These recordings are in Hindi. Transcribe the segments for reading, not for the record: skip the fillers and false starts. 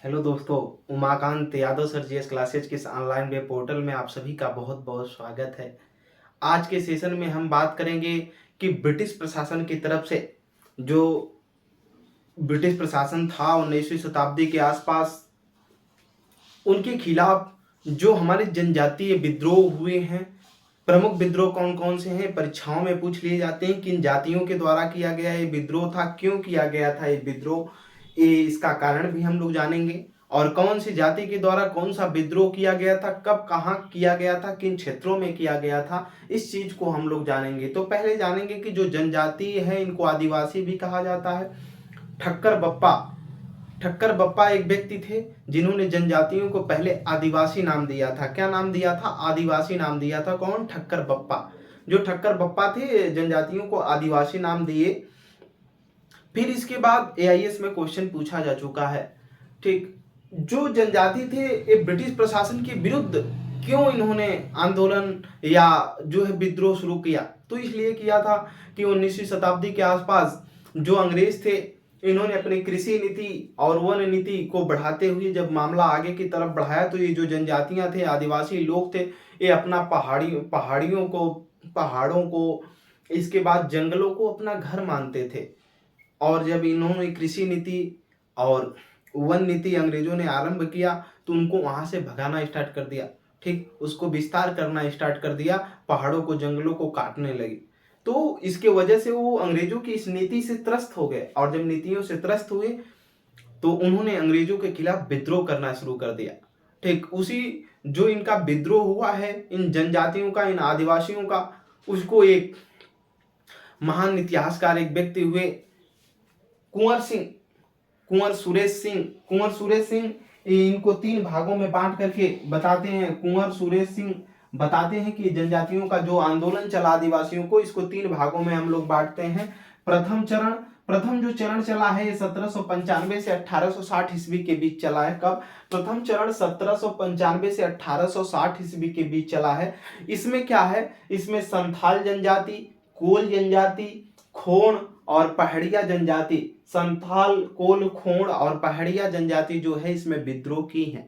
हेलो दोस्तों, Umakant Yadav sir GS classes के इस ऑनलाइन वेब पोर्टल में आप सभी का बहुत बहुत स्वागत है। आज के सेशन में हम बात करेंगे कि ब्रिटिश प्रशासन की तरफ से जो ब्रिटिश प्रशासन था 19वीं शताब्दी के आसपास, उनके खिलाफ जो हमारे जनजातीय विद्रोह हुए हैं। प्रमुख विद्रोह कौन कौन से हैं, परीक्षाओं में पूछ लिए जाते हैं। किन जातियों के द्वारा किया गया ये विद्रोह था, क्यों किया गया था ये विद्रोह, ये इसका कारण भी हम लोग जानेंगे। और कौन सी जाति के द्वारा कौन सा विद्रोह किया गया था, कब कहाँ किया गया था, किन क्षेत्रों में किया गया था, इस चीज को हम लोग जानेंगे। तो पहले जानेंगे कि जो जनजाति है इनको आदिवासी भी कहा जाता है। ठक्कर बप्पा एक व्यक्ति थे जिन्होंने जनजातियों को पहले आदिवासी नाम दिया था। क्या नाम दिया था? आदिवासी नाम दिया था। कौन? ठक्कर बप्पा। जो ठक्कर बप्पा थे जनजातियों को आदिवासी नाम दिए। फिर इसके बाद एआईएस में क्वेश्चन पूछा जा चुका है, ठीक। जो जनजाति थे ये ब्रिटिश प्रशासन के विरुद्ध क्यों इन्होंने आंदोलन या जो है विद्रोह शुरू किया? तो इसलिए किया था कि 19वीं शताब्दी के आसपास जो अंग्रेज थे इन्होंने अपनी कृषि नीति और वन नीति को बढ़ाते हुए जब मामला आगे की तरफ बढ़ाया, तो ये जो जनजातियां थे, आदिवासी लोग थे, ये अपना पहाड़ों को, इसके बाद जंगलों को अपना घर मानते थे। और जब इन्होंने कृषि नीति और वन नीति अंग्रेजों ने आरंभ किया तो उनको वहां से भगाना स्टार्ट कर दिया, ठीक, उसको विस्तार करना स्टार्ट कर दिया, पहाड़ों को, जंगलों को काटने लगे। तो इसके वजह से वो अंग्रेजों की इस नीति से त्रस्त हो गए, और जब नीतियों से त्रस्त हुए तो उन्होंने अंग्रेजों के खिलाफ विद्रोह करना शुरू कर दिया, ठीक। उसी जो इनका विद्रोह हुआ है, इन जनजातियों का, इन आदिवासियों का, उसको एक महान इतिहासकार एक व्यक्ति हुए कुंवर सुरेश सिंह इनको तीन भागों में बांट करके बताते हैं। कुंवर सुरेश सिंह बताते हैं कि जनजातियों का जो आंदोलन चला आदिवासियों को, इसको तीन भागों में हम लोग बांटते हैं। प्रथम जो चरण चला है ये 1795 से 1860 ईस्वी के बीच चला है। कब? प्रथम चरण 1795 से 1860 ईस्वी के बीच चला है। इसमें क्या है? इसमें संथाल जनजाति, कोल जनजाति, खोण और पहाड़िया जनजाति, संथाल, कोल, खोण और पहाड़िया जनजाति जो है इसमें विद्रोह की है।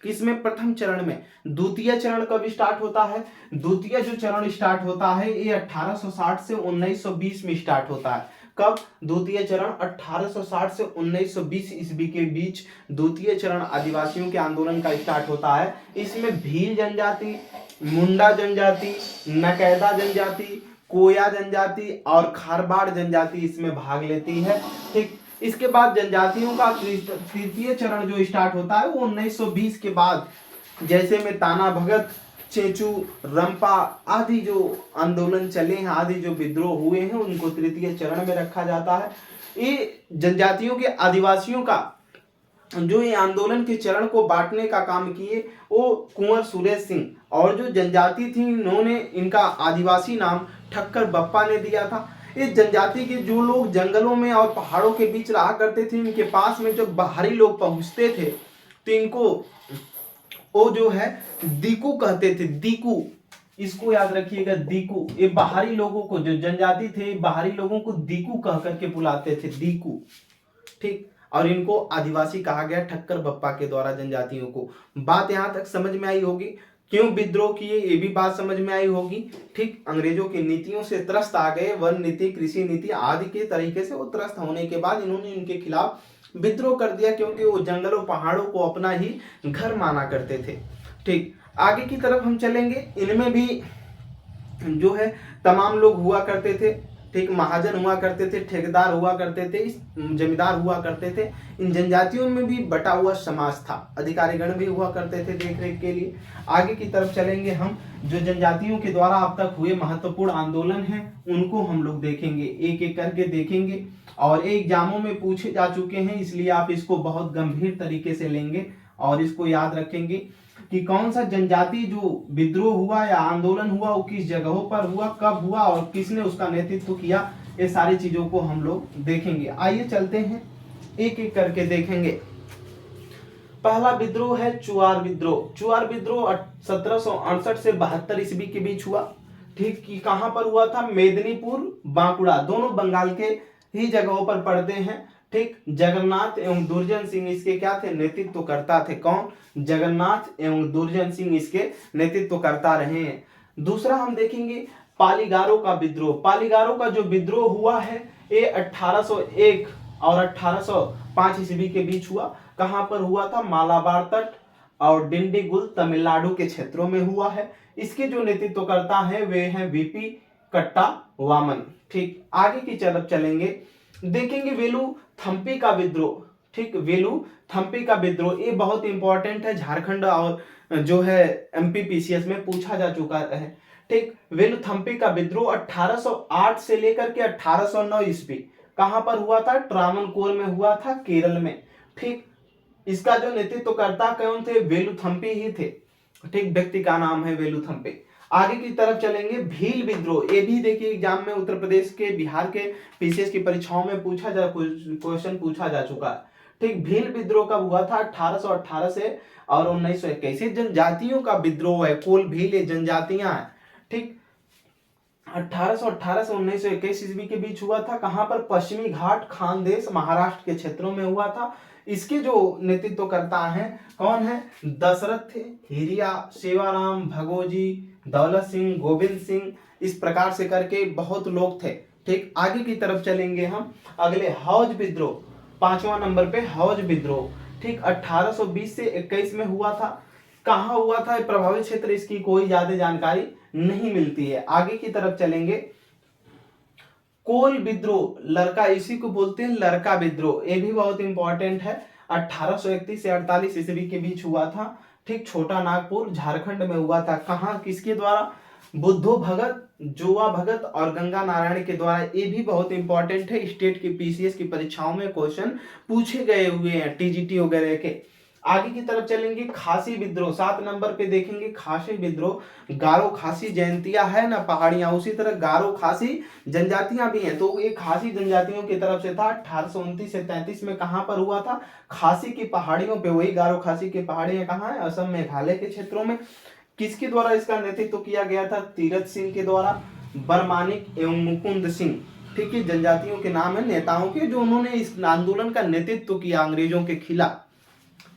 किसमें? प्रथम चरण में। द्वितीय चरण कब स्टार्ट होता है? द्वितीय जो चरण स्टार्ट होता है ये 1860 से 1920 में स्टार्ट होता है। कब? द्वितीय चरण 1860 से 1920 ईस्वी के बीच द्वितीय चरण आदिवासियों के आंदोलन का स्टार्ट होता है। इसमें भील जनजाति, मुंडा जनजाति, नकैदा जनजाति, कोया जनजाति और खारबाड़ जनजाति इसमें भाग लेती है, ठीक। इसके बाद जनजातियों का तृतीय चरण जो स्टार्ट होता है वो 1920 के बाद, जैसे में ताना भगत, चेचू, रंपा आदि जो आंदोलन चले हैं, आदि जो विद्रोह हुए हैं, उनको तृतीय चरण में रखा जाता है। ये जनजातियों के, आदिवासियों का जो ये आंदोलन के चरण को बांटने का काम किए वो कुंवर सुरेश सिंह, और जो जनजाति थी इन्होंने इनका आदिवासी नाम ठक्कर बप्पा ने दिया था। इस जनजाति के जो लोग जंगलों में और पहाड़ों के बीच रहा करते थे, इनके पास में जब बाहरी लोग पहुंचते थे तो इनको वो जो है दीकू कहते थे। दीकू, इसको याद रखिएगा, दीकू। ये बाहरी लोगों को, जो जनजाति थे, बाहरी लोगों को दीकू कह करके बुलाते थे, दीकू, ठीक। और इनको आदिवासी कहा गया ठक्कर बप्पा के द्वारा जनजातियों को। बात यहां तक समझ में आई होगी। क्यों विद्रोह किए ये भी बात समझ में आई होगी, ठीक। अंग्रेजों की नीतियों से त्रस्त आ गए, वन नीति, कृषि नीति आदि के तरीके से वो त्रस्त होने के बाद इन्होंने इनके खिलाफ विद्रोह कर दिया, क्योंकि वो जंगलों पहाड़ों को अपना ही घर माना करते थे, ठीक। आगे की तरफ हम चलेंगे। इनमें भी जो है तमाम लोग हुआ करते थे, ठीक। महाजन हुआ करते थे, ठेकेदार हुआ करते थे, जमींदार हुआ करते थे। इन जनजातियों में भी बटा हुआ समाज था, अधिकारीगण भी हुआ करते थे देख रेख के लिए। आगे की तरफ चलेंगे हम। जो जनजातियों के द्वारा अब तक हुए महत्वपूर्ण आंदोलन हैं उनको हम लोग देखेंगे, एक एक करके देखेंगे, और एग्जामों में पूछे जा चुके हैं, इसलिए आप इसको बहुत गंभीर तरीके से लेंगे और इसको याद रखेंगे कि कौन सा जनजाति जो विद्रोह हुआ या आंदोलन हुआ वो किस जगहों पर हुआ, कब हुआ और किसने उसका नेतृत्व किया, ये सारी चीजों को हम लोग देखेंगे। आइए चलते हैं, एक एक करके देखेंगे। पहला विद्रोह है चुआर विद्रोह। चुआर विद्रोह 1768 से 72 ईस्वी के बीच हुआ, ठीक। कि कहां पर हुआ था? मेदिनीपुर, बांकुड़ा, दोनों बंगाल के ही जगहों पर पड़ते हैं, ठीक, जगन्नाथ एवं दुर्जन सिंह इसके क्या थे, नेतृत्वकर्ता थे। कौन, जगन्नाथ एवं दुर्जन सिंह इसके नेतृत्वकर्ता रहे हैं। दूसरा हम देखेंगे पालीगारों का विद्रोह। पालीगारों का जो विद्रोह हुआ है ये 1801 और 1805 ईस्वी के बीच हुआ। कहां पर हुआ था, मालाबार तट और डिंडीगुल तमिलनाडु के क्षेत्रों में हुआ है। इसके जो नेतृत्वकर्ता हैं वे हैं वीपी कट्टा वामन। ठीक, आगे की तरफ चलेंगे, देखेंगे वेलुथम्पी का विद्रोह। ठीक, वेलुथम्पी का विद्रोह ये बहुत इंपॉर्टेंट है, झारखंड और जो है एमपीपीसीएस में पूछा जा चुका है। ठीक, वेलुथम्पी का विद्रोह 1808 से लेकर के 1809 ईस्वी कहां पर हुआ था, ट्रावणकोर में हुआ था, केरल में। ठीक, इसका जो नेतृत्वकर्ता कौन थे, वेलुथम्पी ही थे। ठीक, व्यक्ति का नाम है वेलुथम्पी। आगे की तरफ चलेंगे, भील विद्रोह। ये भी देखिए एग्जाम में उत्तर प्रदेश के, बिहार के पीसीएस की परीक्षाओं में क्वेश्चन पूछा जा चुका है। ठीक, भील विद्रोह कब हुआ था, 1818 से और 1921। जनजातियों का विद्रोह है, कोल भील जनजातियां हैं। ठीक, 1818 से 1921 ईस्वी के बीच हुआ था। कहां पर, पश्चिमी घाट खानदेश महाराष्ट्र के क्षेत्रों में हुआ था। इसके जो नेतृत्वकर्ता हैं कौन है, दशरथ थे, हिरिया, सेवाराम, भगोजी, दौलत सिंह, गोविंद सिंह, इस प्रकार से करके बहुत लोग थे। ठीक, आगे की तरफ चलेंगे हम, अगले हौज विद्रोह, 5वां नंबर पे हौज विद्रोह। ठीक, 1820 से 21 में हुआ था। कहां हुआ था, प्रभावित क्षेत्र इसकी कोई ज्यादा जानकारी नहीं मिलती है। आगे की तरफ चलेंगे, कोल विद्रोह, लड़का, इसी को बोलते हैं लड़का विद्रोह, ये भी बहुत इंपॉर्टेंट है। 1831 से 48 ईस्वी के बीच हुआ था। ठीक, छोटा नागपुर झारखंड में हुआ था। कहां, किसके द्वारा, बुद्धो भगत, जोवा भगत और गंगा नारायण के द्वारा। ये भी बहुत इंपॉर्टेंट है, स्टेट की पीसीएस की परीक्षाओं में क्वेश्चन पूछे गए हुए हैं, टीजीटी वगैरह के। आगे की तरफ चलेंगे, खासी विद्रोह, 7 नंबर पे देखेंगे खासी विद्रोह। गारो खासी जयंतियां है ना पहाड़ियां, उसी तरह गारो खासी जनजातियां भी हैं, तो ये खासी जनजातियों की तरफ से था। 1829 से 33 में कहां पर हुआ था, खासी की पहाड़ियों पे। वही गारो खासी की पहाड़ियां कहां है, असम मेघालय के क्षेत्रों में। किसके द्वारा इसका नेतृत्व किया गया था, तीरथ सिंह के द्वारा, बरमानिक एवं मुकुंद सिंह। ठीक है, जनजातियों के नाम है नेताओं के, जो उन्होंने इस आंदोलन का नेतृत्व किया अंग्रेजों के खिलाफ।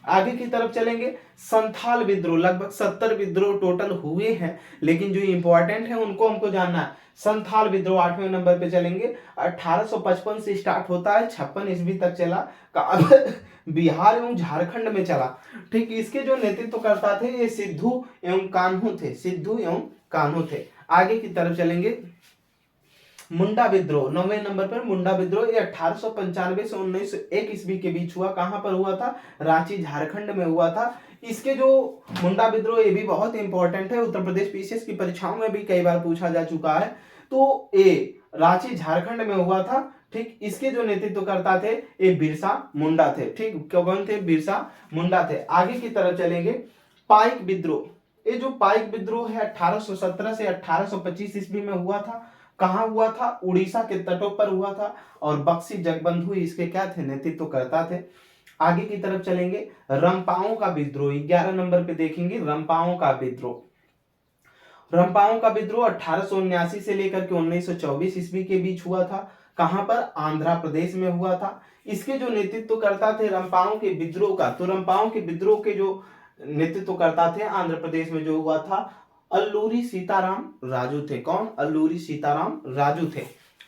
आगे की तरफ चलेंगे, संथाल विद्रोह, लगभग 70 विद्रोह टोटल हुए हैं, लेकिन जो इंपॉर्टेंट है उनको हमको जानना है। संथाल विद्रोह 8वें नंबर पे चलेंगे, 1855 से स्टार्ट होता है, 56 ईस्वी तक चला, बिहार एवं झारखंड में चला। ठीक, इसके जो नेतृत्वकर्ता थे ये सिद्धू एवं कान्हू थे, सिद्धू एवं कान्हू थे। आगे की तरफ चलेंगे, मुंडा विद्रोह, 9वें नंबर पर मुंडा विद्रोह, ये 1895 से 1901 ईस्वी के बीच हुआ। कहां पर हुआ था, रांची झारखंड में हुआ था। इसके जो मुंडा विद्रोह ये भी बहुत इंपॉर्टेंट है, उत्तर प्रदेश पीसीएस की परीक्षाओं में भी कई बार पूछा जा चुका है। तो ये रांची झारखंड में हुआ था। ठीक, इसके जो नेतृत्वकर्ता थे ये बिरसा मुंडा थे। ठीक, कौन थे, बिरसा मुंडा थे। आगे की तरफ चलेंगे, पाइक विद्रोह। ये जो पाइक विद्रोह है 1817 से 1825 ईस्वी में हुआ था। कहां हुआ था, उड़ीसा के तटों पर हुआ था, और बक्सी जगबंधु इसके क्या थे, नेतृत्वकर्ता थे। आगे की तरफ चलेंगे, रंपाओं का विद्रोह, 11 नंबर पे देखेंगे, रंपाओं का विद्रोह। रंपाओं का विद्रोह 1879 से लेकर के 1924 ईस्वी के बीच हुआ था। कहां पर, आंध्र प्रदेश में हुआ था। इसके जो नेतृत्वकर्ता थे रंपाओं के विद्रोह का, तो रंपाओं के विद्रोह के जो नेतृत्वकर्ता थे आंध्र प्रदेश में जो हुआ था, अल्लूरी सीताराम राजू थे। कौन, अल्लूरी सीताराम राजू थे।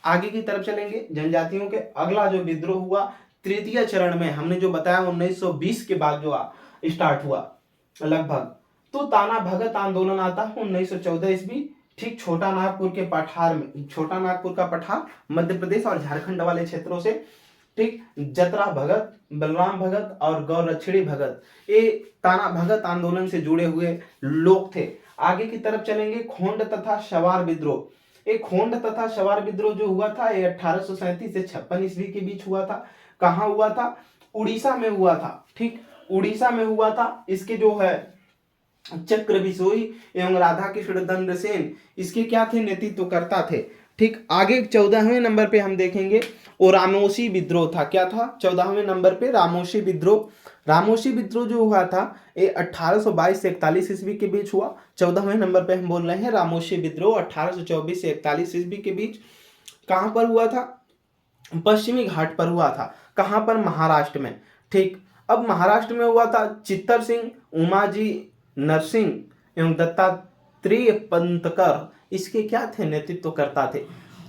आगे की तरफ चलेंगे, जनजातियों के अगला जो विद्रोह हुआ तृतीय चरण में, हमने जो बताया 1920 के बाद जो स्टार्ट हुआ लगभग, तो ताना भगत आंदोलन आता है 1914 ईस्वी। ठीक, छोटा नागपुर के पठार में, छोटा नागपुर का पठार मध्य प्रदेश और झारखंड वाले क्षेत्रों से। ठीक, जतरा भगत, बलराम भगत और गौरक्षणी भगत ये ताना भगत आंदोलन से जुड़े हुए लोग थे। आगे की तरफ चलेंगे, खोंड तथा सवार विद्रोह। एक खोंड तथा सवार विद्रोह जो हुआ था ये 1837 से 56 ईस्वी के बीच हुआ था। कहां हुआ था, उड़ीसा में हुआ था। ठीक, उड़ीसा में हुआ था। इसके जो है चक्र बिसोई एवं राधा कृष्ण दंड सेन इसके क्या थे, नेतृत्वकर्ता थे। ठीक, आगे 14वें नंबर पे हम देखेंगे, और रामोशी विद्रोह था। क्या था, 14वें नंबर पे रामोशी विद्रोह। रामोशी विद्रोह जो हुआ था ये 1822 से 41 ईस्वी के बीच हुआ। 14वें नंबर पे हम बोल रहे हैं रामोशी विद्रोह 1824 से 41 ईस्वी के बीच। कहां पर हुआ था, पश्चिमी घाट पर हुआ था। कहाँ पर? महाराष्ट्र में। ठीक। अब महाराष्ट्र में हुआ था। चित्तर सिंह, उमाजी नरसिंह एवं दत्तात्रेय पंतकर इसके क्या थे? नेतृत्वकर्ता थे।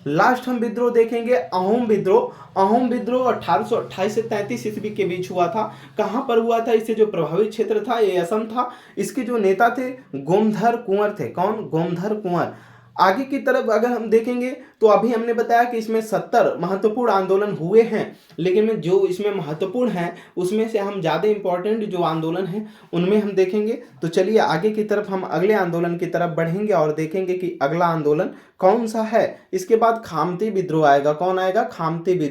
लास्ट हम विद्रोह देखेंगे, अहोम विद्रोह। अहोम विद्रोह 1828 से 33 ईस्वी के बीच हुआ था। कहाँ पर हुआ था? इससे जो प्रभावित क्षेत्र था ये असम था। इसके जो नेता थे गोमधर कुंवर थे। कौन? गोमधर कुंवर। आगे की तरफ अगर हम देखेंगे तो अभी हमने बताया कि इसमें 70 महत्वपूर्ण आंदोलन हुए हैं, लेकिन में जो इसमें महत्वपूर्ण है उसमें से हम ज़्यादा इंपॉर्टेंट जो आंदोलन हैं उनमें हम देखेंगे। तो चलिए आगे की तरफ हम अगले आंदोलन की तरफ बढ़ेंगे और देखेंगे कि अगला आंदोलन कौन सा है। इसके बाद खामती विद्रोह आएगा। कौन आएगा? खामती विद्रोह।